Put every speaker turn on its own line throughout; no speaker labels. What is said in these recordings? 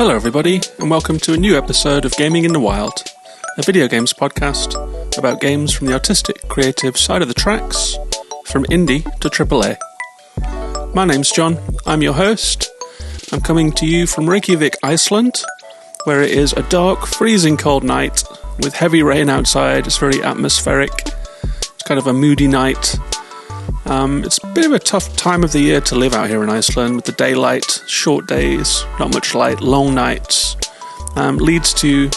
Hello everybody, and welcome to a new episode of Gaming in the Wild, a video games podcast about games from the artistic, creative side of the tracks, from indie to AAA. My name's John, I'm your host. I'm coming to you from Reykjavik, Iceland, where it is a dark, freezing cold night with heavy rain outside. It's very atmospheric. It's kind of a moody night. It's a bit of a tough time of the year to live out here in Iceland with the daylight, short days, not much light, long nights. Leads to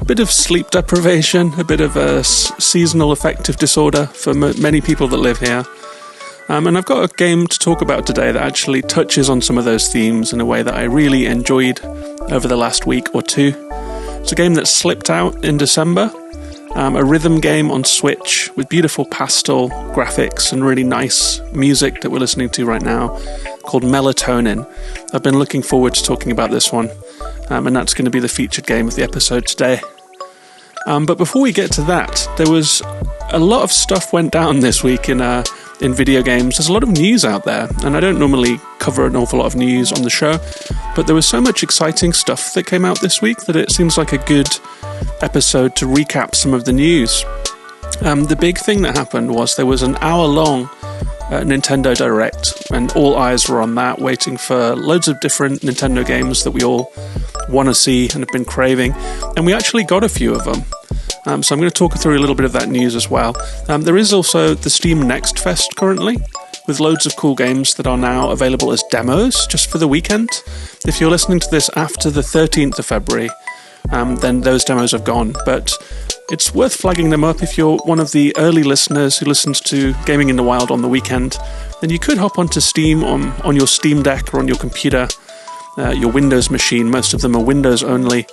a bit of sleep deprivation, a bit of a seasonal affective disorder for many people that live here. And I've got a game to talk about today that actually touches on some of those themes in a way that I really enjoyed over the last week or two. It's a game that slipped out in December. A rhythm game on Switch with beautiful pastel graphics and really nice music that we're listening to right now called Melatonin. I've been looking forward to talking about this one, and that's going to be the featured game of the episode today. But before we get to that, there was a lot of stuff went down this week in video games. There's a lot of news out there, and I don't normally cover an awful lot of news on the show, but there was so much exciting stuff that came out this week that it seems like a good episode to recap some of the news. The big thing that happened was there was an hour-long Nintendo Direct, and all eyes were on that, waiting for loads of different Nintendo games that we all want to see and have been craving, and we actually got a few of them. So I'm going to talk through a little bit of that news as well. There is also the Steam Next Fest currently, with loads of cool games that are now available as demos just for the weekend. If you're listening to this after the 13th of February, then those demos have gone. But it's worth flagging them up if you're one of the early listeners who listens to Gaming in the Wild on the weekend. Then you could hop onto Steam on your Steam Deck or on your computer, your Windows machine. Most of them are Windows only,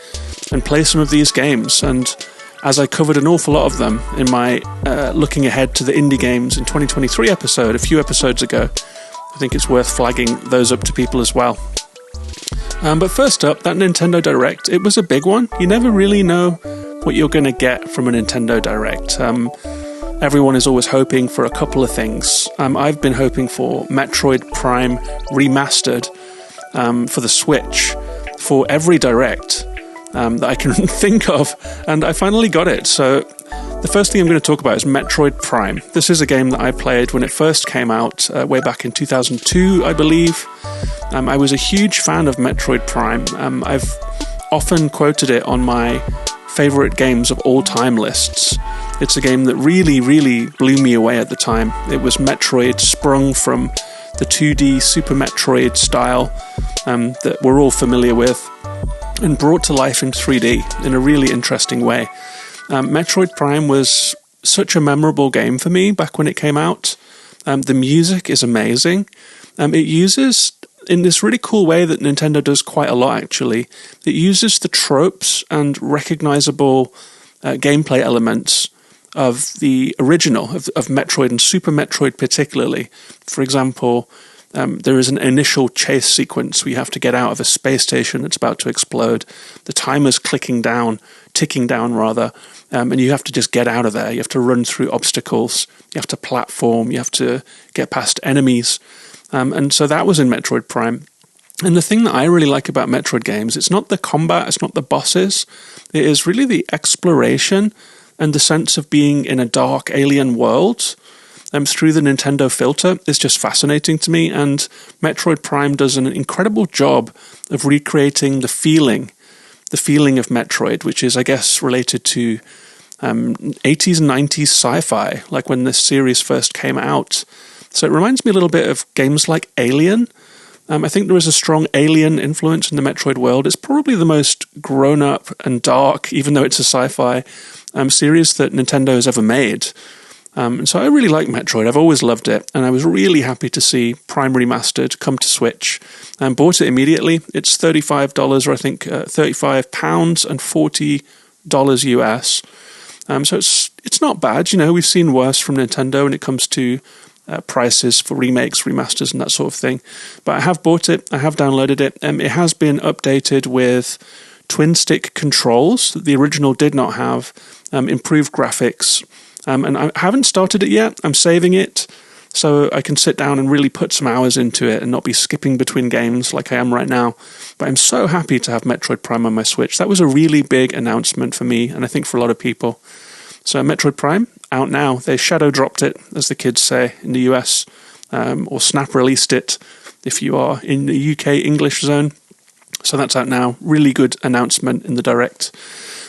and play some of these games. And as I covered an awful lot of them in my looking ahead to the indie games in 2023 episode, a few episodes ago, I think it's worth flagging those up to people as well. But first up, that Nintendo Direct, it was a big one. You never really know what you're going to get from a Nintendo Direct. Everyone is always hoping for a couple of things. I've been hoping for Metroid Prime Remastered for the Switch for every Direct that I can think of, and I finally got it. So the first thing I'm going to talk about is Metroid Prime. This is a game that I played when it first came out way back in 2002, I believe. I was a huge fan of Metroid Prime. I've often quoted it on my favourite games of all time lists. It's a game that really, really blew me away at the time. It was Metroid sprung from the 2D Super Metroid style that we're all familiar with, and brought to life in 3D in a really interesting way. Metroid Prime was such a memorable game for me back when it came out. The music is amazing. It uses, in this really cool way that Nintendo does quite a lot actually, it uses the tropes and recognizable gameplay elements of the original, of Metroid and Super Metroid particularly. For example, there is an initial chase sequence where you have to get out of a space station that's about to explode. The timer's ticking down, and you have to just get out of there. You have to run through obstacles, you have to platform, you have to get past enemies. And so that was in Metroid Prime. And the thing that I really like about Metroid games, it's not the combat, it's not the bosses, it is really the exploration and the sense of being in a dark alien world. Through the Nintendo filter is just fascinating to me, and Metroid Prime does an incredible job of recreating the feeling of Metroid, which is, I guess, related to 80s and 90s sci-fi, like when this series first came out. So it reminds me a little bit of games like Alien. I think there is a strong Alien influence in the Metroid world. It's probably the most grown-up and dark, even though it's a sci-fi series that Nintendo has ever made. And so I really like Metroid. I've always loved it, and I was really happy to see Prime Remastered come to Switch, and bought it immediately. It's $35, or I think £35 and $40 US. So it's not bad. You know, we've seen worse from Nintendo when it comes to prices for remakes, remasters, and that sort of thing. But I have bought it. I have downloaded it. It has been updated with twin stick controls that the original did not have, improved graphics. And I haven't started it yet. I'm saving it. so I can sit down and really put some hours into it and not be skipping between games like I am right now. But I'm so happy to have Metroid Prime on my Switch. That was a really big announcement for me, and I think for a lot of people. So Metroid Prime, out now. They shadow dropped it, as the kids say, in the US, or snap released it if you are in the UK English zone. So that's out now. Really good announcement in the Direct.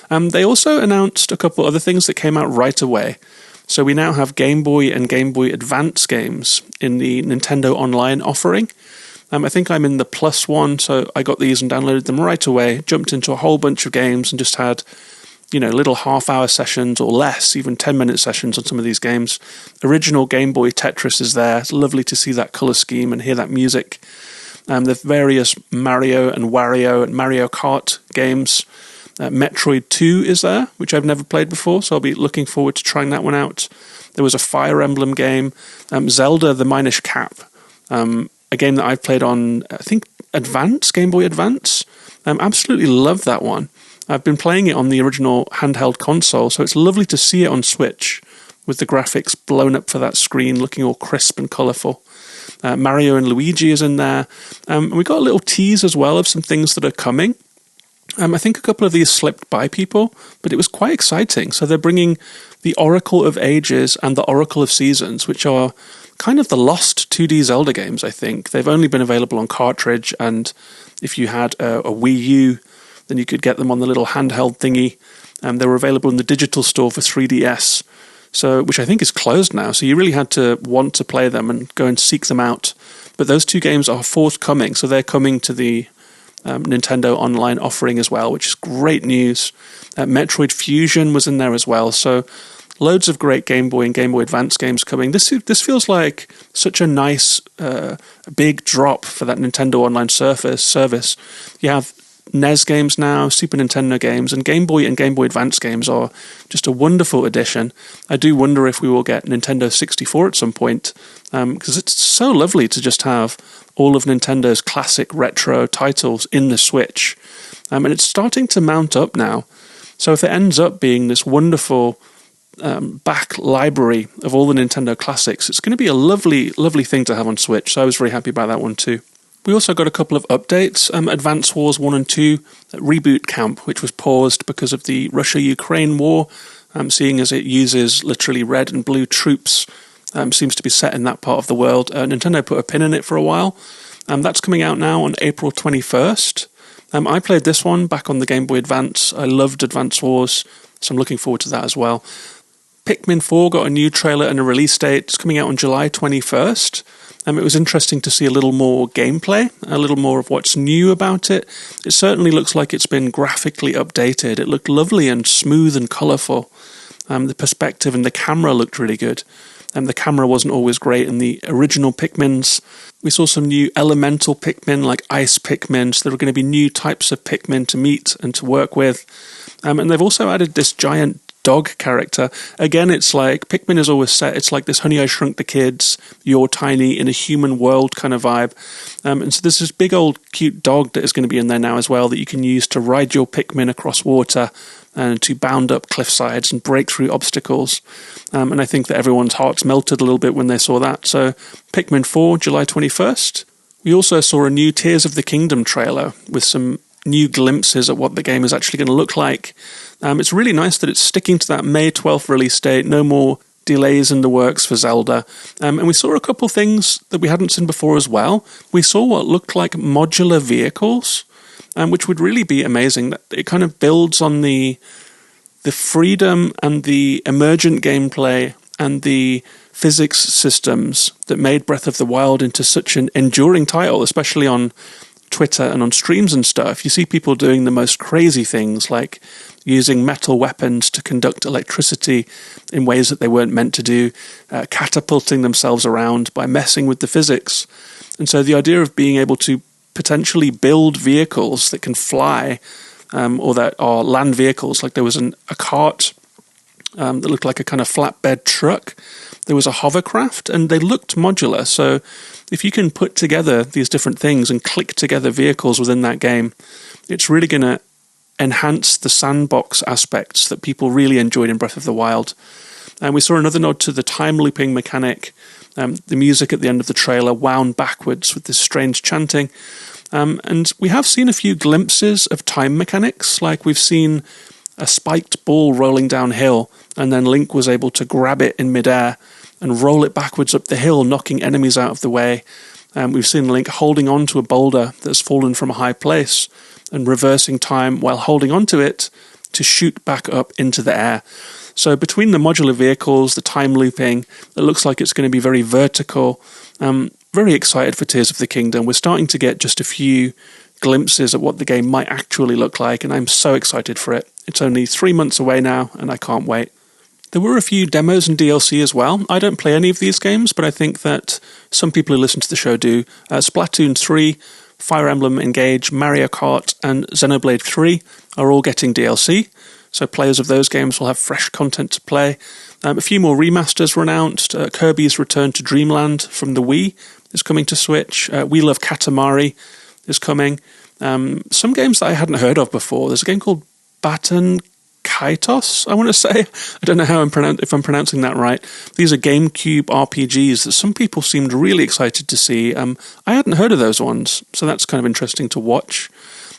They also announced a couple other things that came out right away. So we now have Game Boy and Game Boy Advance games in the Nintendo Online offering. I think I'm in the Plus one, so I got these and downloaded them right away, jumped into a whole bunch of games and just had, little half-hour sessions or less, even 10-minute sessions on some of these games. Original Game Boy Tetris is there. It's lovely to see that colour scheme and hear that music. The various Mario and Wario and Mario Kart games. Metroid 2 is there, which I've never played before, so I'll be looking forward to trying that one out. There was a Fire Emblem game. Zelda, the Minish Cap, a game that I've played on, I think, Game Boy Advance. Absolutely love that one. I've been playing it on the original handheld console, so it's lovely to see it on Switch with the graphics blown up for that screen, looking all crisp and colourful. Mario and Luigi is in there. We got a little tease as well of some things that are coming. I think a couple of these slipped by people, but it was quite exciting. So they're bringing the Oracle of Ages and the Oracle of Seasons, which are kind of the lost 2D Zelda games, I think. They've only been available on cartridge, and if you had a Wii U, then you could get them on the little handheld thingy. They were available in the digital store for 3DS, which I think is closed now. So you really had to want to play them and go and seek them out. But those two games are forthcoming, so they're coming to the Nintendo Online offering as well, which is great news. Metroid Fusion was in there as well, so loads of great Game Boy and Game Boy Advance games coming. This feels like such a nice, big drop for that Nintendo Online service. You have NES games now, Super Nintendo games, and Game Boy Advance games are just a wonderful addition. I do wonder if we will get Nintendo 64 at some point, because it's so lovely to just have all of Nintendo's classic retro titles in the Switch. And it's starting to mount up now. So if it ends up being this wonderful back library of all the Nintendo classics, it's going to be a lovely, lovely thing to have on Switch. So I was very happy about that one too. We also got a couple of updates. Advance Wars 1 and 2 Reboot Camp, which was paused because of the Russia-Ukraine war, seeing as it uses literally red and blue troops, seems to be set in that part of the world. Nintendo put a pin in it for a while. That's coming out now on April 21st. I played this one back on the Game Boy Advance. I loved Advance Wars, so I'm looking forward to that as well. Pikmin 4 got a new trailer and a release date. It's coming out on July 21st. It was interesting to see a little more gameplay, a little more of what's new about it. It certainly looks like it's been graphically updated. It looked lovely and smooth and colourful. The perspective and the camera looked really good. The camera wasn't always great in the original Pikmins. We saw some new elemental Pikmin, like ice Pikmin, so there are going to be new types of Pikmin to meet and to work with. And they've also added this giant dog character. Again, it's like Pikmin is always set, it's like this Honey I Shrunk the Kids, You're Tiny in a human world kind of vibe. And so there's this big old cute dog that is going to be in there now as well that you can use to ride your Pikmin across water and to bound up cliff sides and break through obstacles. And I think that everyone's hearts melted a little bit when they saw that. So Pikmin 4, July 21st. We also saw a new Tears of the Kingdom trailer with some new glimpses at what the game is actually going to look like. It's really nice that it's sticking to that May 12th release date, no more delays in the works for Zelda. And we saw a couple things that we hadn't seen before as well. We saw what looked like modular vehicles, which would really be amazing. It kind of builds on the freedom and the emergent gameplay and the physics systems that made Breath of the Wild into such an enduring title, especially on Twitter and on streams and stuff. You see people doing the most crazy things, like using metal weapons to conduct electricity in ways that they weren't meant to do, catapulting themselves around by messing with the physics. And so the idea of being able to potentially build vehicles that can fly, or that are land vehicles, like there was a cart that looked like a kind of flatbed truck. There was a hovercraft, and they looked modular. So if you can put together these different things and click together vehicles within that game, it's really going to enhance the sandbox aspects that people really enjoyed in Breath of the Wild. And we saw another nod to the time looping mechanic. The music at the end of the trailer wound backwards with this strange chanting. And we have seen a few glimpses of time mechanics, like we've seen a spiked ball rolling downhill, and then Link was able to grab it in midair and roll it backwards up the hill, knocking enemies out of the way. We've seen Link holding on to a boulder that's fallen from a high place and reversing time while holding onto it to shoot back up into the air. So between the modular vehicles, the time looping, it looks like it's going to be very vertical. Very excited for Tears of the Kingdom. We're starting to get just a few glimpses at what the game might actually look like, and I'm so excited for it. It's only 3 months away now, and I can't wait. There were a few demos and DLC as well. I don't play any of these games, but I think that some people who listen to the show do. Splatoon 3, Fire Emblem Engage, Mario Kart, and Xenoblade 3 are all getting DLC, so players of those games will have fresh content to play. A few more remasters were announced. Kirby's Return to Dreamland from the Wii is coming to Switch. We Love Katamari is coming. Some games that I hadn't heard of before. There's a game called Baton Kaitos, I want to say. I don't know if I'm pronouncing that right. These are GameCube RPGs that some people seemed really excited to see. I hadn't heard of those ones, so that's kind of interesting to watch.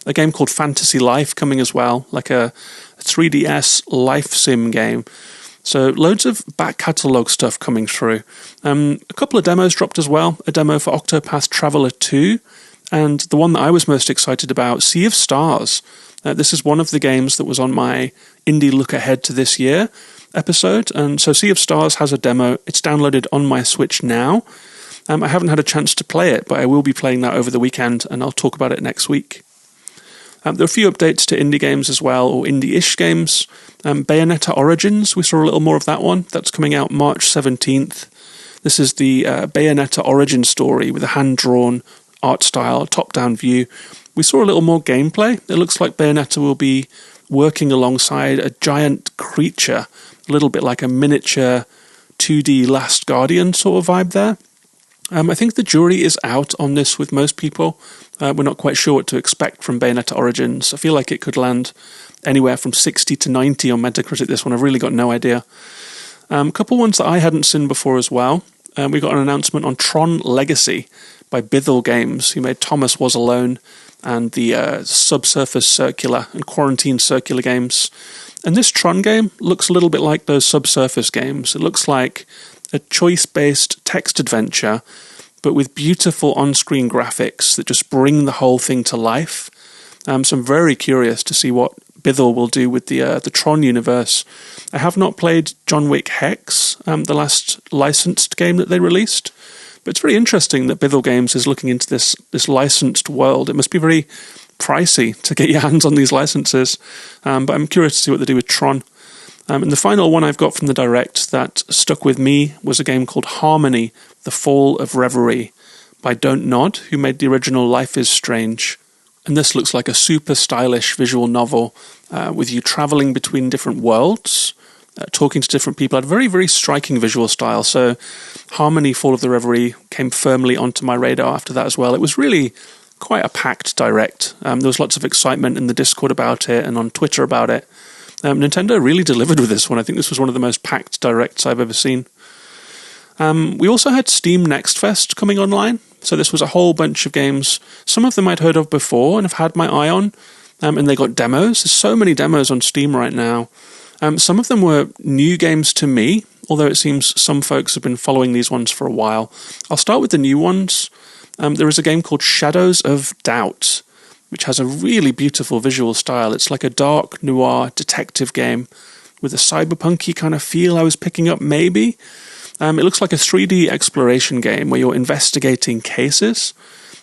A game called Fantasy Life coming as well, like a 3DS life sim game. So loads of back catalogue stuff coming through. A couple of demos dropped as well. A demo for Octopath Traveler 2, and the one that I was most excited about, Sea of Stars. This is one of the games that was on my Indie Look Ahead to This Year episode, and so Sea of Stars has a demo. It's downloaded on my Switch now. I haven't had a chance to play it, but I will be playing that over the weekend, and I'll talk about it next week. There are a few updates to indie games as well, or indie-ish games. Bayonetta Origins, we saw a little more of that one. That's coming out March 17th. This is the Bayonetta origin story with a hand-drawn art style, top-down view. We saw a little more gameplay. It looks like Bayonetta will be working alongside a giant creature, a little bit like a miniature 2D Last Guardian sort of vibe there. I think the jury is out on this with most people. We're not quite sure what to expect from Bayonetta Origins. I feel like it could land anywhere from 60 to 90 on Metacritic, this one. I've really got no idea. A couple ones that I hadn't seen before as well. We got an announcement on TRON Legacy by Bithell Games, who made Thomas Was Alone and the Subsurface Circular and Quarantine Circular games. And this TRON game looks a little bit like those Subsurface games. It looks like a choice-based text adventure, but with beautiful on-screen graphics that just bring the whole thing to life. So I'm very curious to see what Bithell will do with the TRON universe. I have not played John Wick Hex, the last licensed game that they released, but it's very interesting that Bithell Games is looking into this licensed world. It must be very pricey to get your hands on these licenses, but I'm curious to see what they do with TRON. And the final one I've got from the Direct that stuck with me was a game called Harmony, The Fall of Reverie, by Don't Nod, who made the original Life is Strange. And this looks like a super stylish visual novel with you travelling between different worlds, talking to different people. It had a very, very striking visual style. So Harmony, Fall of the Reverie came firmly onto my radar after that as well. It was really quite a packed Direct. There was lots of excitement in the Discord about it and on Twitter about it. Nintendo really delivered with this one. I think this was one of the most packed Directs I've ever seen. We also had Steam Next Fest coming online. So this was a whole bunch of games. Some of them I'd heard of before and have had my eye on. And they got demos. There's so many demos on Steam right now. Some of them were new games to me, although it seems some folks have been following these ones for a while. I'll start with the new ones. There is a game called Shadows of Doubt, which has a really beautiful visual style. It's like a dark noir detective game with a cyberpunky kind of feel I was picking up, maybe. It looks like a 3D exploration game where you're investigating cases.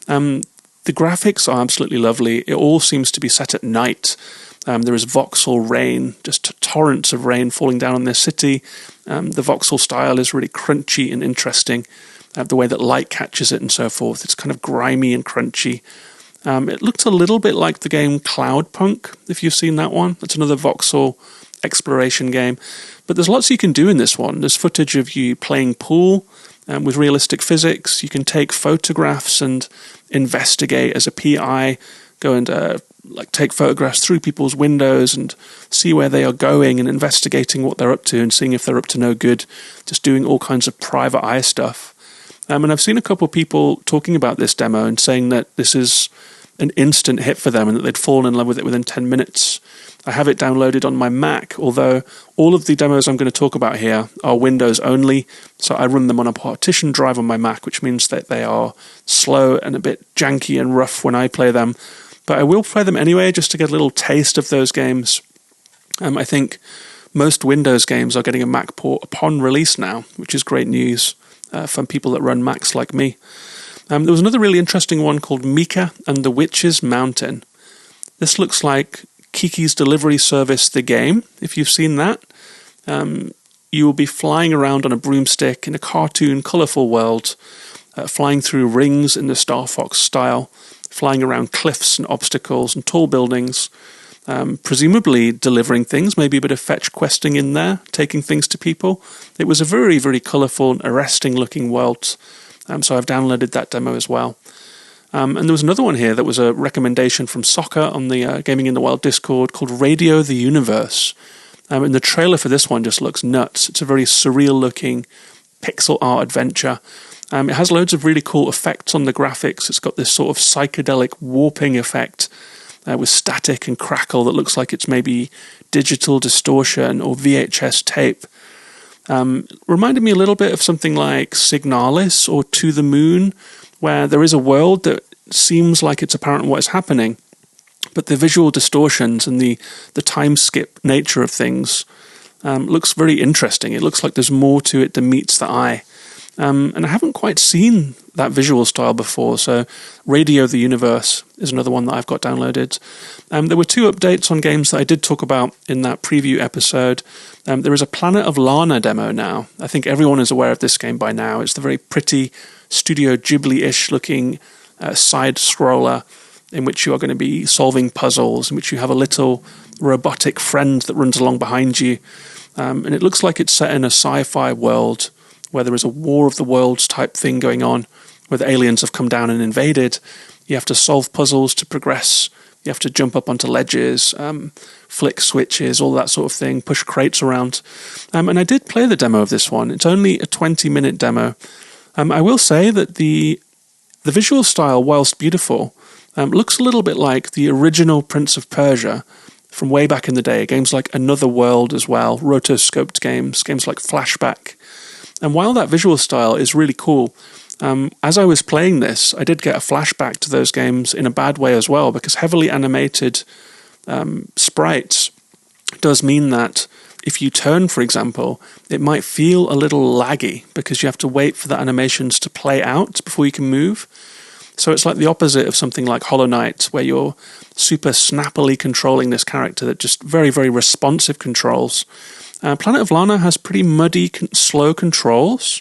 The graphics are absolutely lovely. It all seems to be set at night. There is voxel rain, just torrents of rain falling down on this city. The voxel style is really crunchy and interesting. The way that light catches it and so forth. It's kind of grimy and crunchy. It looked a little bit like the game Cloudpunk, if you've seen that one. It's another voxel exploration game. But there's lots you can do in this one. There's footage of you playing pool with realistic physics. You can take photographs and investigate as a PI, go and like take photographs through people's windows and see where they are going and investigating what they're up to and seeing if they're up to no good, just doing all kinds of private eye stuff. And I've seen a couple of people talking about this demo and saying that this is an instant hit for them and that they'd fallen in love with it within 10 minutes. I have it downloaded on my Mac, although all of the demos I'm going to talk about here are Windows only, so I run them on a partition drive on my Mac, which means that they are slow and a bit janky and rough when I play them. But I will play them anyway, just to get a little taste of those games. I think most Windows games are getting a Mac port upon release now, which is great news from people that run Macs like me. There was another really interesting one called Mika and the Witch's Mountain. This looks like Kiki's Delivery Service, the game, if you've seen that. You will be flying around on a broomstick in a cartoon, colourful world, flying through rings in the Star Fox style, flying around cliffs and obstacles and tall buildings, presumably delivering things, maybe a bit of fetch questing in there, taking things to people. It was a very, very colourful and arresting looking world, so I've downloaded that demo as well. And there was another one here that was a recommendation from Soccer on the Gaming in the Wild Discord called Radio the Universe. And the trailer for this one just looks nuts. It's a very surreal looking pixel art adventure. It has loads of really cool effects on the graphics. It's got this sort of psychedelic warping effect with static and crackle that looks like it's maybe digital distortion or VHS tape. Reminded me a little bit of something like Signalis or To the Moon, where there is a world that seems like it's apparent what is happening, but the visual distortions and the time skip nature of things looks very interesting. It looks like there's more to it than meets the eye. And I haven't quite seen that visual style before, so Radio the Universe is another one that I've got downloaded. There were 2 updates on games that I did talk about in that preview episode. There is a Planet of Lana demo now. I think everyone is aware of this game by now. It's the very pretty Studio Ghibli-ish looking side-scroller in which you are going to be solving puzzles, in which you have a little robotic friend that runs along behind you. And it looks like it's set in a sci-fi world where there is a War of the Worlds type thing going on, where the aliens have come down and invaded. You have to solve puzzles to progress. You have to jump up onto ledges, flick switches, all that sort of thing, push crates around. And I did play the demo of this one. It's only a 20-minute demo. I will say that the visual style, whilst beautiful, looks a little bit like the original Prince of Persia from way back in the day. Games like Another World as well, rotoscoped games like Flashback. And while that visual style is really cool, as I was playing this, I did get a flashback to those games in a bad way as well, because heavily animated sprites does mean that if you turn, for example, it might feel a little laggy because you have to wait for the animations to play out before you can move. So it's like the opposite of something like Hollow Knight, where you're super snappily controlling this character that just very, very responsive controls. Planet of Lana has pretty muddy, slow controls.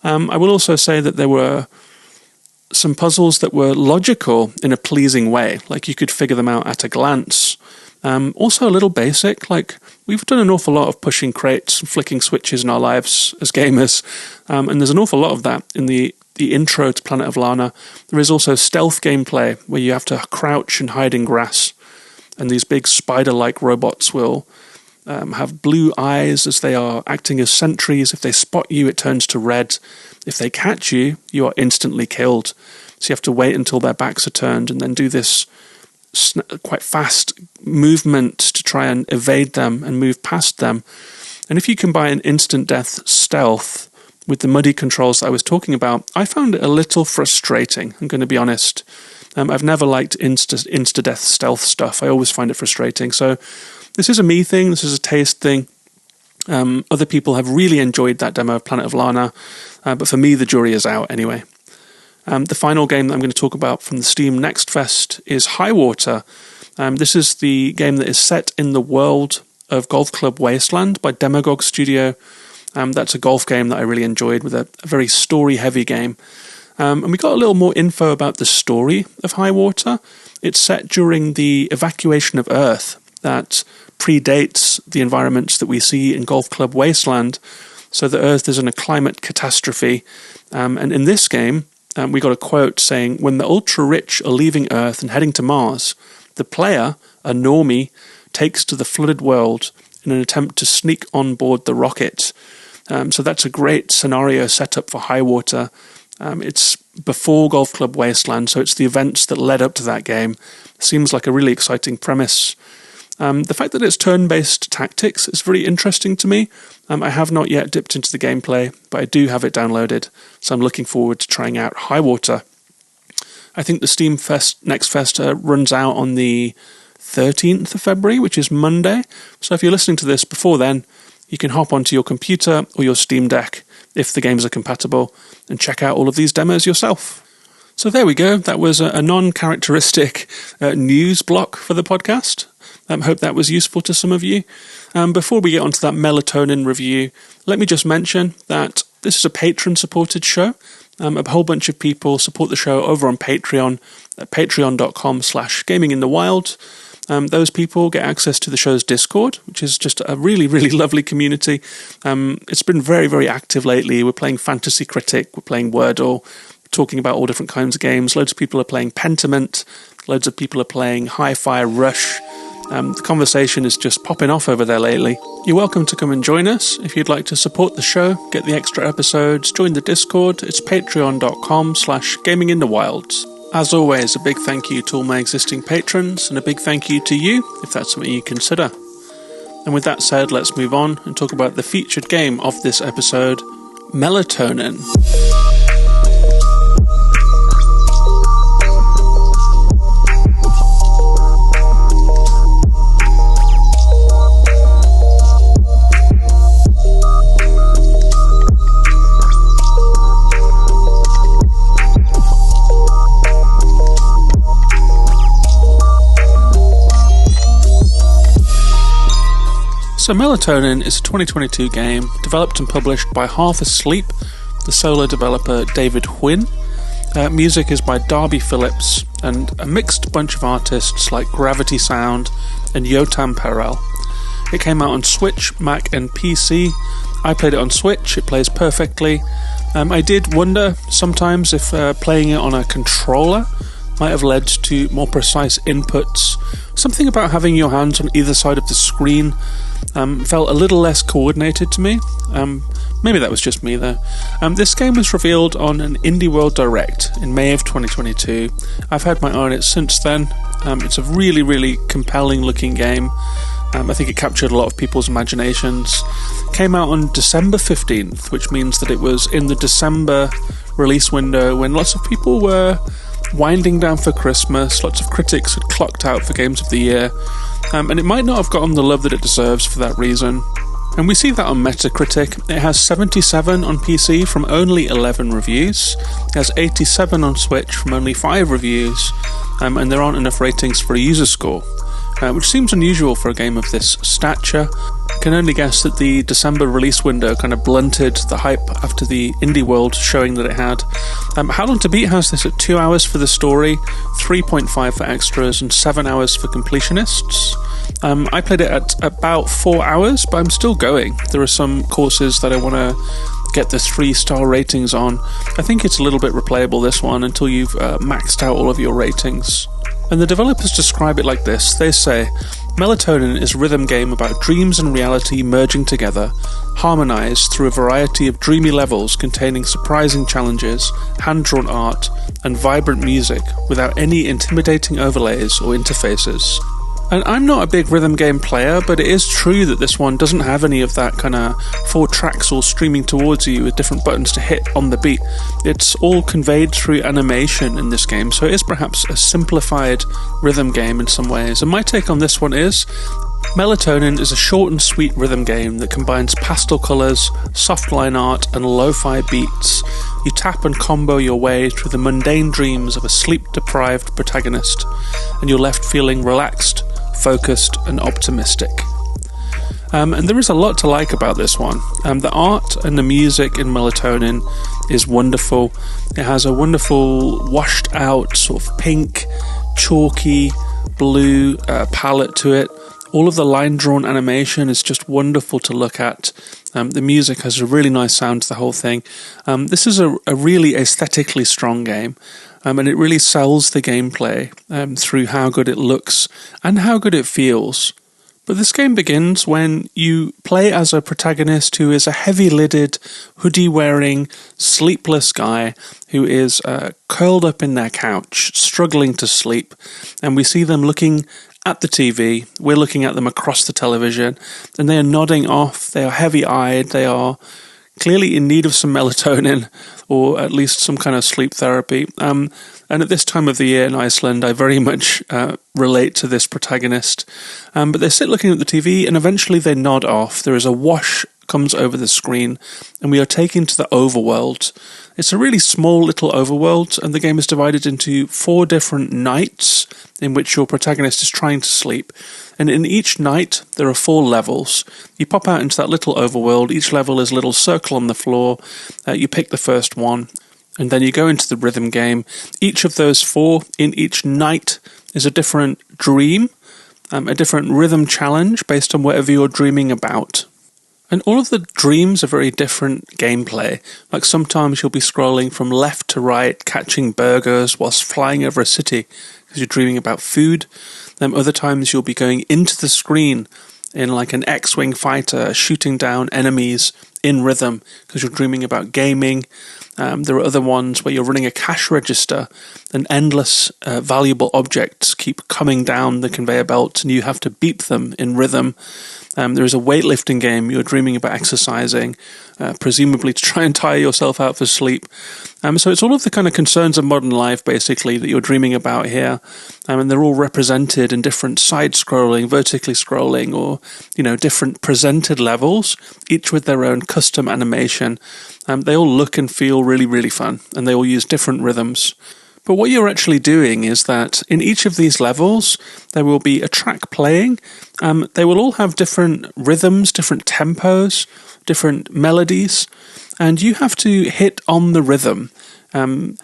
I will also say that there were some puzzles that were logical in a pleasing way, like you could figure them out at a glance. Also a little basic, like we've done an awful lot of pushing crates and flicking switches in our lives as gamers, and there's an awful lot of that in the intro to Planet of Lana. There is also stealth gameplay where you have to crouch and hide in grass, and these big spider-like robots will have blue eyes as they are acting as sentries. If they spot you, it turns to red. If they catch you, you are instantly killed. So you have to wait until their backs are turned and then do this quite fast movement to try and evade them and move past them. And if you combine instant death stealth with the muddy controls that I was talking about, I found it a little frustrating, I'm going to be honest. I've never liked insta-death stealth stuff. I always find it frustrating. So this is a me thing, this is a taste thing. Other people have really enjoyed that demo of Planet of Lana, but for me the jury is out anyway. The final game that I'm going to talk about from the Steam Next Fest is Highwater. This is the game that is set in the world of Golf Club Wasteland by Demagog Studio. That's a golf game that I really enjoyed, with a very story-heavy game. And we got a little more info about the story of Highwater. It's set during the evacuation of Earth that predates the environments that we see in Golf Club Wasteland. So the Earth is in a climate catastrophe. And in this game, we got a quote saying, "When the ultra-rich are leaving Earth and heading to Mars, the player, a normie, takes to the flooded world in an attempt to sneak on board the rocket. So that's a great scenario setup for Highwater. It's before Golf Club Wasteland, so it's the events that led up to that game. Seems like a really exciting premise. The fact that it's turn-based tactics is very interesting to me. I have not yet dipped into the gameplay, but I do have it downloaded, so I'm looking forward to trying out Highwater. I think the Steam Next Fest runs out on the 13th of February, which is Monday. So if you're listening to this before then, you can hop onto your computer or your Steam Deck, if the games are compatible, and check out all of these demos yourself. So there we go. That was a non-characteristic news block for the podcast. Hope that was useful to some of you. Before we get onto that Melatonin review, let me just mention that this is a patron-supported show. A whole bunch of people support the show over on Patreon at patreon.com/gaminginthewild. Those people get access to the show's Discord, which is just a really, really lovely community. It's been very, very active lately. We're playing Fantasy Critic, we're playing Wordle, talking about all different kinds of games. Loads of people are playing Pentiment, loads of people are playing Hi-Fi Rush. The conversation is just popping off over there lately. You're welcome to come and join us. If you'd like to support the show, get the extra episodes, join the Discord. It's patreon.com/gaminginthewilds. As always, a big thank you to all my existing patrons, and a big thank you to you, if that's something you consider. And with that said, let's move on and talk about the featured game of this episode, Melatonin. So Melatonin is a 2022 game developed and published by Half Asleep, the solo developer David Huynh. Music is by Darby Phillips and a mixed bunch of artists like Gravity Sound and Yotam Perel. It came out on Switch, Mac and PC. I played it on Switch, it plays perfectly. I did wonder sometimes if playing it on a controller might have led to more precise inputs. Something about having your hands on either side of the screen felt a little less coordinated to me. Maybe that was just me though. This game was revealed on an Indie World Direct in May of 2022. I've had my eye on it since then. It's a really, really compelling looking game. I think it captured a lot of people's imaginations. Came out on December 15th, which means that it was in the December release window when lots of people were winding down for Christmas. Lots of critics had clocked out for Games of the Year, and it might not have gotten the love that it deserves for that reason. And we see that on Metacritic. It has 77 on PC from only 11 reviews. It has 87 on Switch from only 5 reviews, and there aren't enough ratings for a user score, which seems unusual for a game of this stature. I can only guess that the December release window kind of blunted the hype after the Indie World showing that it had. How Long to Beat has this at 2 hours for the story, 3.5 for extras, and 7 hours for completionists. I played it at about 4 hours, but I'm still going. There are some courses that I want to get the 3-star ratings on. I think it's a little bit replayable, this one, until you've maxed out all of your ratings. And the developers describe it like this. They say, Melatonin is a rhythm game about dreams and reality merging together, harmonized through a variety of dreamy levels containing surprising challenges, hand-drawn art, and vibrant music without any intimidating overlays or interfaces. And I'm not a big rhythm game player, but it is true that this one doesn't have any of that kind of 4 tracks all streaming towards you with different buttons to hit on the beat. It's all conveyed through animation in this game, so it is perhaps a simplified rhythm game in some ways. And my take on this one is, Melatonin is a short and sweet rhythm game that combines pastel colours, soft line art, and lo-fi beats. You tap and combo your way through the mundane dreams of a sleep-deprived protagonist, and you're left feeling relaxed, focused and optimistic. And there is a lot to like about this one. The art and the music in Melatonin is wonderful. It has a wonderful washed out sort of pink, chalky, blue palette to it. All of the line-drawn animation is just wonderful to look at. The music has a really nice sound to the whole thing. This is a really aesthetically strong game. and it really sells the gameplay through how good it looks and how good it feels. But this game begins when you play as a protagonist who is a heavy-lidded, hoodie-wearing, sleepless guy who is curled up in their couch, struggling to sleep, and we see them looking at the TV. We're looking at them across the television, and they are nodding off, they are heavy-eyed, they are clearly in need of some melatonin, or at least some kind of sleep therapy. And at this time of the year in Iceland, I very much relate to this protagonist. But they sit looking at the TV, and eventually they nod off. There is a wash comes over the screen, and we are taken to the overworld. It's a really small little overworld, and the game is divided into 4 different nights in which your protagonist is trying to sleep. And in each night, there are 4 levels. You pop out into that little overworld. Each level is a little circle on the floor. You pick the first one, and then you go into the rhythm game. Each of those 4 in each night is a different dream, a different rhythm challenge based on whatever you're dreaming about. And all of the dreams are very different gameplay. Like sometimes you'll be scrolling from left to right, catching burgers whilst flying over a city because you're dreaming about food. Then other times you'll be going into the screen in like an X-Wing fighter, shooting down enemies in rhythm because you're dreaming about gaming. There are other ones where you're running a cash register and endless valuable objects keep coming down the conveyor belt and you have to beep them in rhythm. There is a weightlifting game. You're dreaming about exercising, presumably to try and tire yourself out for sleep. So it's all of the kind of concerns of modern life, basically, that you're dreaming about here. And they're all represented in different side-scrolling, vertically scrolling, or, different presented levels, each with their own custom animation. They all look and feel really, really fun, and they all use different rhythms. But what you're actually doing is that in each of these levels, there will be a track playing. They will all have different rhythms, different tempos, different melodies, and you have to hit on the rhythm. And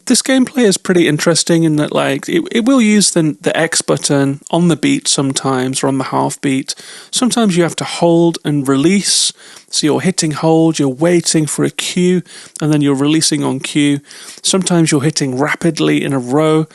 this gameplay is pretty interesting in that, it will use the X button on the beat sometimes, or on the half beat. Sometimes you have to hold and release. So you're hitting hold, you're waiting for a cue, and then you're releasing on cue. Sometimes you're hitting rapidly in a row.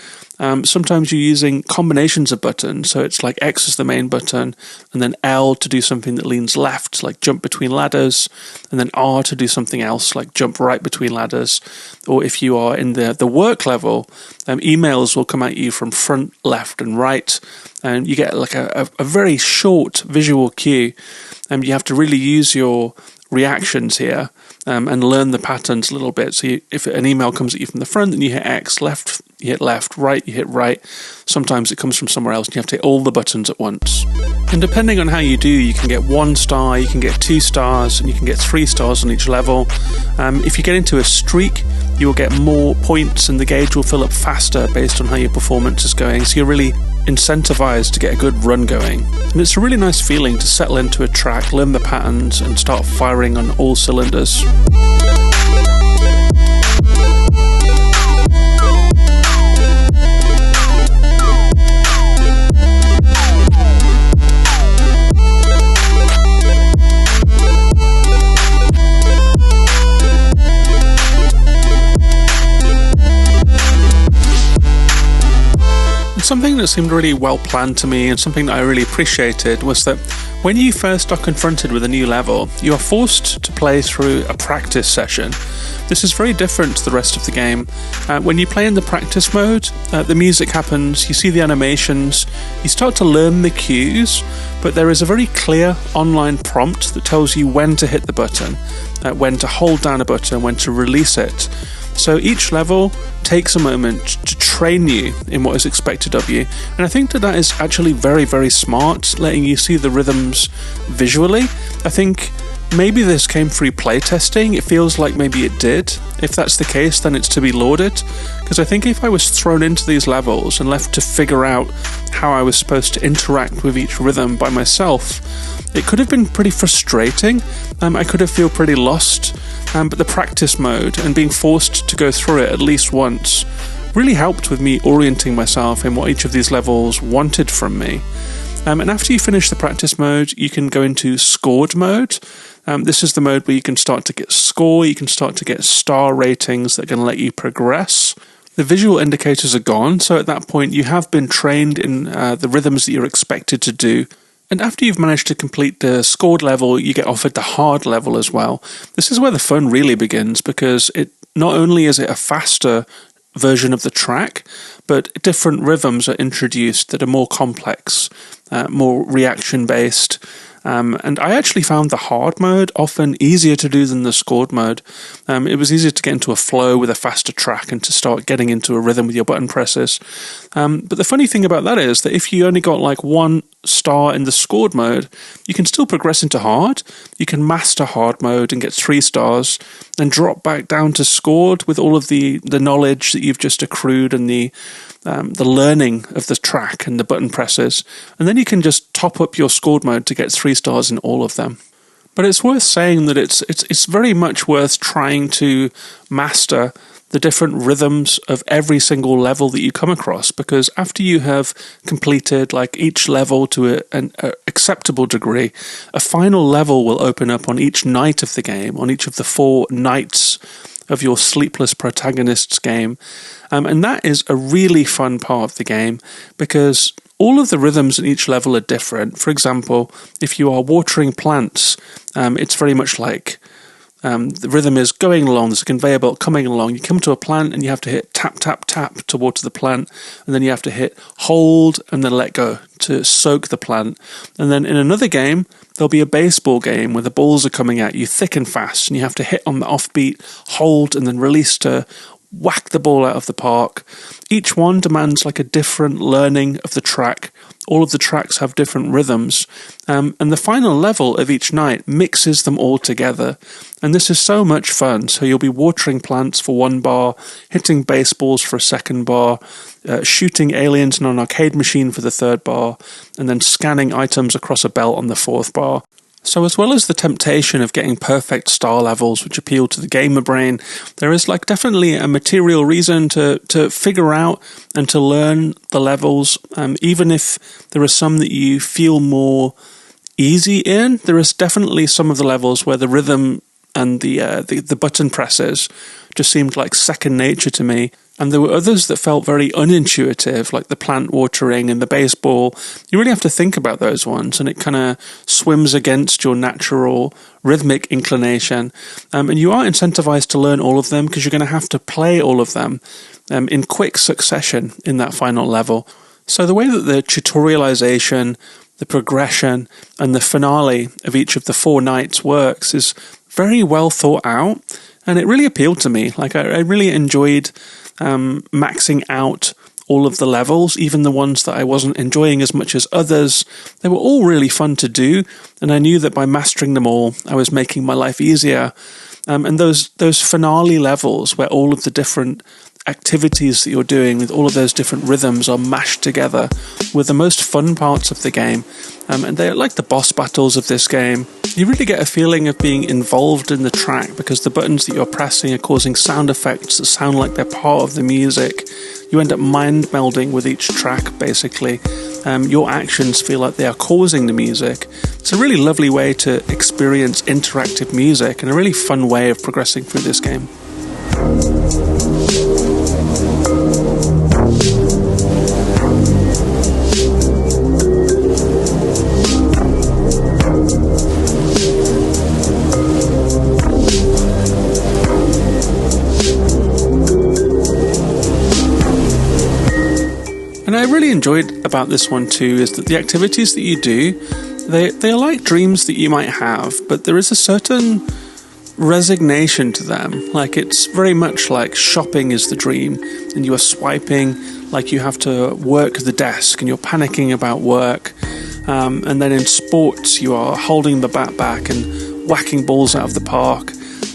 Sometimes you're using combinations of buttons. So it's like X is the main button, and then L to do something that leans left, like jump between ladders, and then R to do something else, like jump right between ladders. Or if you are in the work level, emails will come at you from front, left, and right, and you get like a very short visual cue. You have to really use your reactions here and learn the patterns a little bit. So if an email comes at you from the front, then you hit X, left, you hit left, right, you hit right. Sometimes it comes from somewhere else and you have to hit all the buttons at once. And depending on how you do, you can get 1 star, you can get 2 stars, and you can get 3 stars on each level. If you get into a streak, you will get more points and the gauge will fill up faster based on how your performance is going. So you're really incentivized to get a good run going. And it's a really nice feeling to settle into a track, learn the patterns, and start firing on all cylinders. Something that seemed really well planned to me and something that I really appreciated was that when you first are confronted with a new level, you are forced to play through a practice session. This is very different to the rest of the game. When you play in the practice mode, the music happens, you see the animations, you start to learn the cues, but there is a very clear online prompt that tells you when to hit the button, when to hold down a button, when to release it. So each level takes a moment to train you in what is expected of you. And I think that is actually very, very smart, letting you see the rhythms visually. I think maybe this came through playtesting. It feels like maybe it did. If that's the case, then it's to be lauded. Because I think if I was thrown into these levels and left to figure out how I was supposed to interact with each rhythm by myself, it could have been pretty frustrating. I could have felt pretty lost. But the practice mode and being forced to go through it at least once really helped with me orienting myself in what each of these levels wanted from me. And after you finish the practice mode, you can go into scored mode. This is the mode where you can start to get score, you can start to get star ratings that are going to let you progress. the visual indicators are gone, so at that point you have been trained in the rhythms that you're expected to do. And after you've managed to complete the scored level, you get offered the hard level as well. This is where the fun really begins, because it not only is it a faster version of the track, but different rhythms are introduced that are more complex, more reaction-based. And I actually found the hard mode often easier to do than the scored mode. It was easier to get into a flow with a faster track and to start getting into a rhythm with your button presses. But the funny thing about that is that if you only got like 1 star in the scored mode, you can still progress into hard. You can master hard mode and get 3 stars, then drop back down to scored with all of the knowledge that you've just accrued and the learning of the track and the button presses, and then you can just top up your scored mode to get 3 stars in all of them. But it's worth saying that it's very much worth trying to master the different rhythms of every single level that you come across, because after you have completed like each level to an acceptable degree, a final level will open up on each night of the game, on each of the 4 nights of your sleepless protagonist's game. And that is a really fun part of the game, because all of the rhythms in each level are different. For example, if you are watering plants, it's very much like the rhythm is going along, there's a conveyor belt coming along. You come to a plant and you have to hit tap, tap, tap to water the plant, and then you have to hit hold and then let go to soak the plant. And then in another game, there'll be a baseball game where the balls are coming at you thick and fast, and you have to hit on the offbeat, hold, and then release to whack the ball out of the park. Each one demands like a different learning of the track. All of the tracks have different rhythms, and the final level of each night mixes them all together. And this is so much fun. So you'll be watering plants for 1 bar, hitting baseballs for a 2nd bar, shooting aliens in an arcade machine for the 3rd bar, and then scanning items across a belt on the 4th bar. So as well as the temptation of getting perfect star levels which appeal to the gamer brain, there is like definitely a material reason to figure out and to learn the levels, even if there are some that you feel more easy in. There is definitely some of the levels where the rhythm and the button presses just seemed like second nature to me. And there were others that felt very unintuitive, like the plant watering and the baseball. You really have to think about those ones, and it kind of swims against your natural rhythmic inclination. And you are incentivized to learn all of them, because you're going to have to play all of them in quick succession in that final level. So the way that the tutorialisation, the progression, and the finale of each of the 4 nights works is very well thought out, and it really appealed to me. Like I really enjoyed maxing out all of the levels, even the ones that I wasn't enjoying as much as others. They were all really fun to do, and I knew that by mastering them all, I was making my life easier. And those finale levels where all of the different activities that you're doing with all of those different rhythms are mashed together were the most fun parts of the game. And they're like the boss battles of this game. You really get a feeling of being involved in the track, because the buttons that you're pressing are causing sound effects that sound like they're part of the music. You end up mind melding with each track, basically. Your actions feel like they are causing the music. It's a really lovely way to experience interactive music, and a really fun way of progressing through this game. And I really enjoyed about this one too is that the activities that you do, they are like dreams that you might have, but there is a certain resignation to them. Like it's very much like shopping is the dream, and you are swiping like you have to work the desk and you're panicking about work. And then in sports, you are holding the bat back and whacking balls out of the park.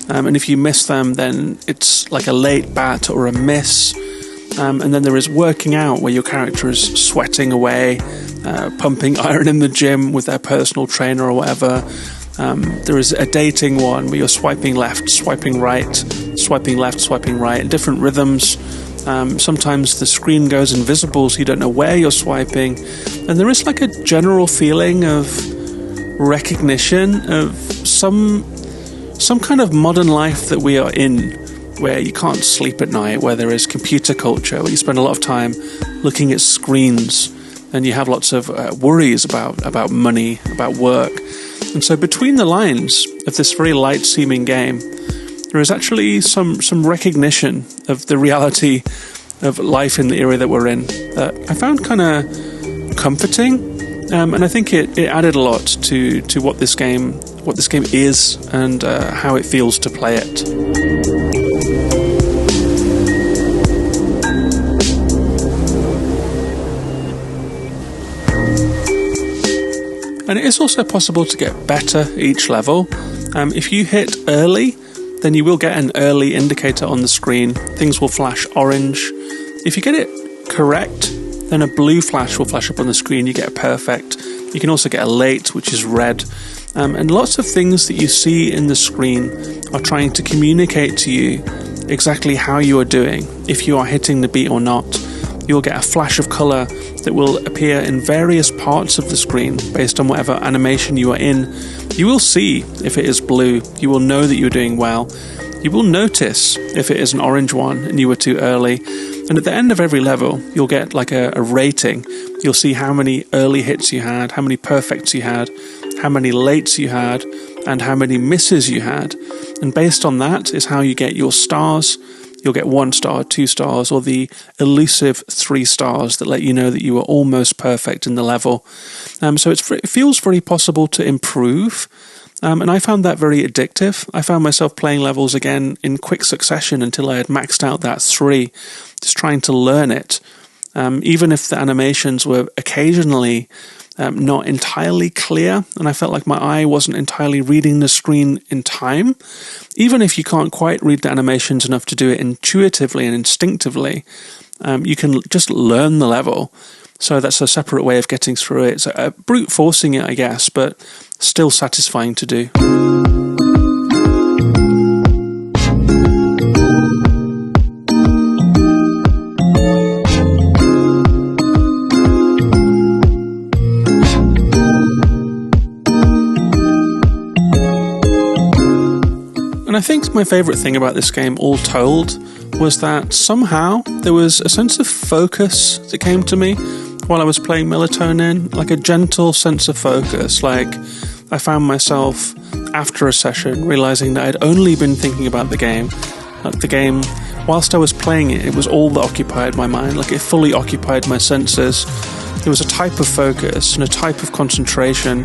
And if you miss them, then it's like a late bat or a miss. And then there is working out, where your character is sweating away, pumping iron in the gym with their personal trainer or whatever. There is a dating one where you're swiping left, swiping right, swiping left, swiping right, different rhythms. Sometimes the screen goes invisible, so you don't know where you're swiping. And there is like a general feeling of recognition of some kind of modern life that we are in. where you can't sleep at night, where there is computer culture, where you spend a lot of time looking at screens, and you have lots of worries about money, about work. And so between the lines of this very light-seeming game, there is actually some recognition of the reality of life in the era that we're in that I found kind of comforting. And I think it added a lot to what this game is and how it feels to play it. And it is also possible to get better each level. If you hit early, then you will get an early indicator on the screen. Things will flash orange. If you get it correct, then a blue flash will flash up on the screen. You get perfect. You can also get a late, which is red. And lots of things that you see in the screen are trying to communicate to you exactly how you are doing. If you are hitting the beat or not, you'll get a flash of colour that will appear in various parts of the screen based on whatever animation you are in. You will see if it is blue. You will know that you're doing well. You will notice if it is an orange one and you were too early. And at the end of every level, you'll get like a rating. You'll see how many early hits you had, how many perfects you had, how many lates you had, and how many misses you had. And based on that is how you get your stars. You'll get 1 star, 2 stars, or the elusive 3 stars that let you know that you were almost perfect in the level. So it feels very possible to improve. And I found that very addictive. I found myself playing levels again in quick succession until I had maxed out that 3, just trying to learn it. Even if the animations were occasionally not entirely clear, and I felt like my eye wasn't entirely reading the screen in time. Even if you can't quite read the animations enough to do it intuitively and instinctively, you can just learn the level. So that's a separate way of getting through it. So brute forcing it, I guess, but still satisfying to do. And I think my favourite thing about this game, all told, was that somehow there was a sense of focus that came to me while I was playing Melatonin, like a gentle sense of focus. Like I found myself after a session realising that I'd only been thinking about the game. Like the game, whilst I was playing it, it was all that occupied my mind. Like it fully occupied my senses. There was a type of focus and a type of concentration.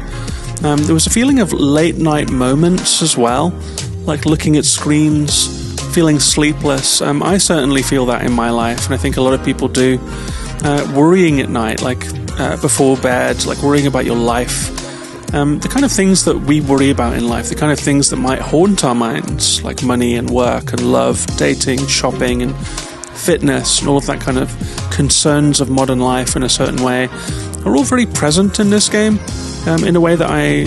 There was a feeling of late night moments as well, like looking at screens, feeling sleepless. I certainly feel that in my life, and I think a lot of people do. Worrying at night, like before bed, like worrying about your life. The kind of things that we worry about in life, the kind of things that might haunt our minds, like money and work and love, dating, shopping and fitness and all of that kind of concerns of modern life in a certain way, are all very present in this game in a way that I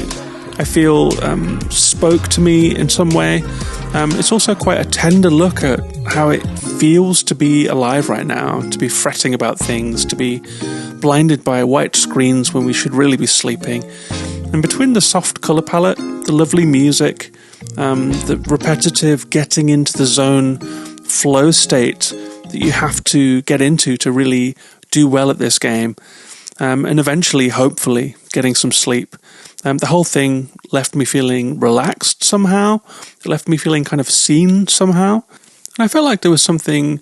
feel spoke to me in some way. It's also quite a tender look at how it feels to be alive right now, to be fretting about things, to be blinded by white screens when we should really be sleeping. And between the soft colour palette, the lovely music, the repetitive getting into the zone flow state that you have to get into to really do well at this game, and eventually, hopefully, getting some sleep. The whole thing left me feeling relaxed somehow. It left me feeling kind of seen somehow. And I felt like there was something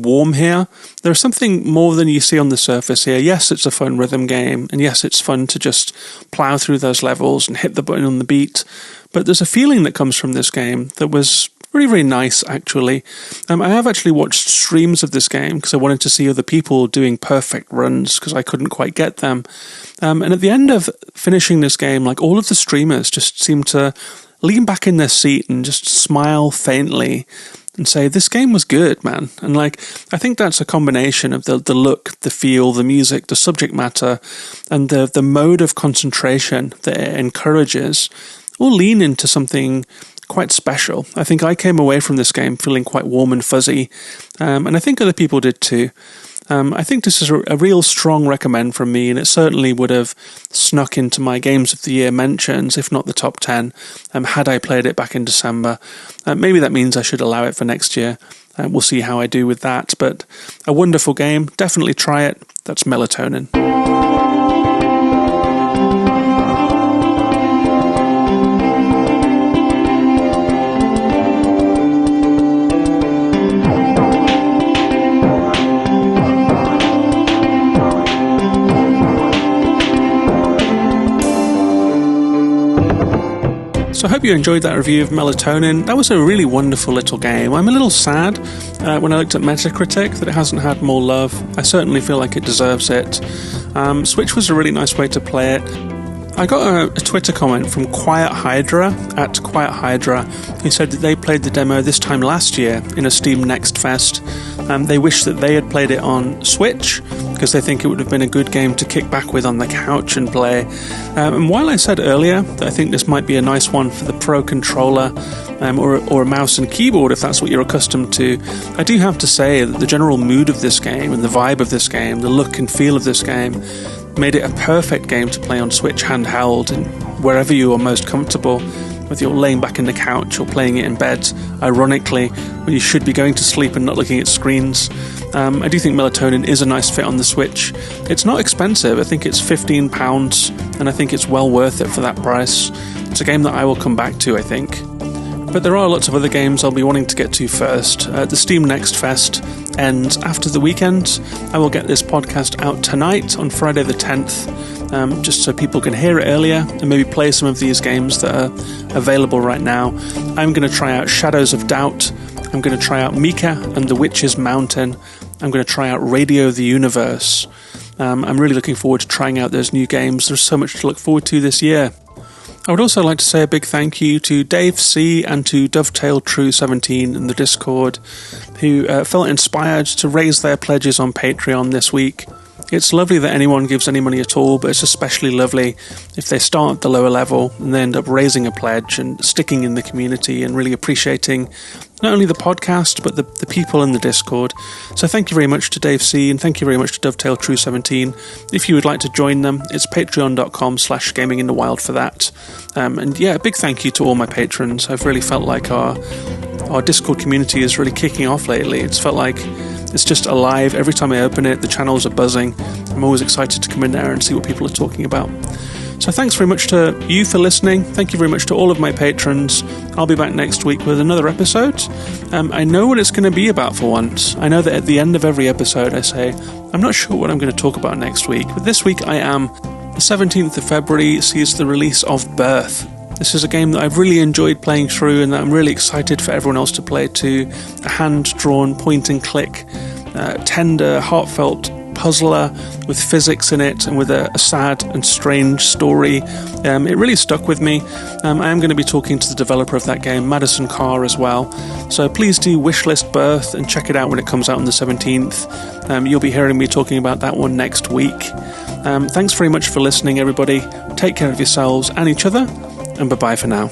warm here. There's something more than you see on the surface here. Yes, it's a fun rhythm game, and yes, it's fun to just plow through those levels and hit the button on the beat. But there's a feeling that comes from this game that was very, very nice, actually. I have actually watched streams of this game because I wanted to see other people doing perfect runs because I couldn't quite get them. And at the end of finishing this game, like all of the streamers just seemed to lean back in their seat and just smile faintly and say, this game was good, man. And like, I think that's a combination of the look, the feel, the music, the subject matter, and the mode of concentration that it encourages all lean into something quite special. I think I came away from this game feeling quite warm and fuzzy, and I think other people did too. I think this is a real strong recommend from me, and it certainly would have snuck into my Games of the Year mentions, if not the top 10, had I played it back in December. Maybe that means I should allow it for next year. We'll see how I do with that, but a wonderful game. Definitely try it. That's Melatonin. So I hope you enjoyed that review of Melatonin. That was a really wonderful little game. I'm a little sad when I looked at Metacritic that it hasn't had more love. I certainly feel like it deserves it. Switch was a really nice way to play it. I got a Twitter comment from Quiet Hydra, at Quiet Hydra, who said that they played the demo this time last year in a Steam Next Fest. They wish that they had played it on Switch, because they think it would have been a good game to kick back with on the couch and play. And while I said earlier that I think this might be a nice one for the Pro Controller, or a mouse and keyboard if that's what you're accustomed to, I do have to say that the general mood of this game and the vibe of this game, the look and feel of this game, made it a perfect game to play on Switch handheld and wherever you are most comfortable, whether you're laying back in the couch or playing it in bed, ironically, when you should be going to sleep and not looking at screens. I do think Melatonin is a nice fit on the Switch. It's not expensive, I think it's £15, and I think it's well worth it for that price. It's a game that I will come back to, I think. But there are lots of other games I'll be wanting to get to first. The Steam Next Fest ends after the weekend. I will get this podcast out tonight on Friday the 10th, just so people can hear it earlier and maybe play some of these games that are available right now. I'm going to try out Shadows of Doubt. I'm going to try out Mika and the Witch's Mountain. I'm going to try out Radio the Universe. I'm really looking forward to trying out those new games. There's so much to look forward to this year. I would also like to say a big thank you to Dave C. and to Dovetail True 17 in the Discord, who felt inspired to raise their pledges on Patreon this week. It's lovely that anyone gives any money at all, but it's especially lovely if they start at the lower level and they end up raising a pledge and sticking in the community and really appreciating not only the podcast, but the people in the Discord. So thank you very much to Dave C, and thank you very much to Dovetail True 17. If you would like to join them, it's patreon.com/gaminginthewild for that. And yeah, a big thank you to all my patrons. I've really felt like our Discord community is really kicking off lately. It's felt like it's just alive. Every time I open it, the channels are buzzing. I'm always excited to come in there and see what people are talking about. So thanks very much to you for listening. Thank you very much to all of my patrons. I'll be back next week with another episode. I know what it's going to be about for once. I know that at the end of every episode I say, I'm not sure what I'm going to talk about next week, but this week I am. The 17th of February sees the release of Birth. This is a game that I've really enjoyed playing through and that I'm really excited for everyone else to play too. A hand-drawn point-and-click, tender, heartfelt puzzler with physics in it and with a sad and strange story. It really stuck with me. I am going to be talking to the developer of that game, Madison Carr, as well. So please do wishlist Birth and check it out when it comes out on the 17th. You'll be hearing me talking about that one next week. Thanks very much for listening, everybody. Take care of yourselves and each other, and bye-bye for now.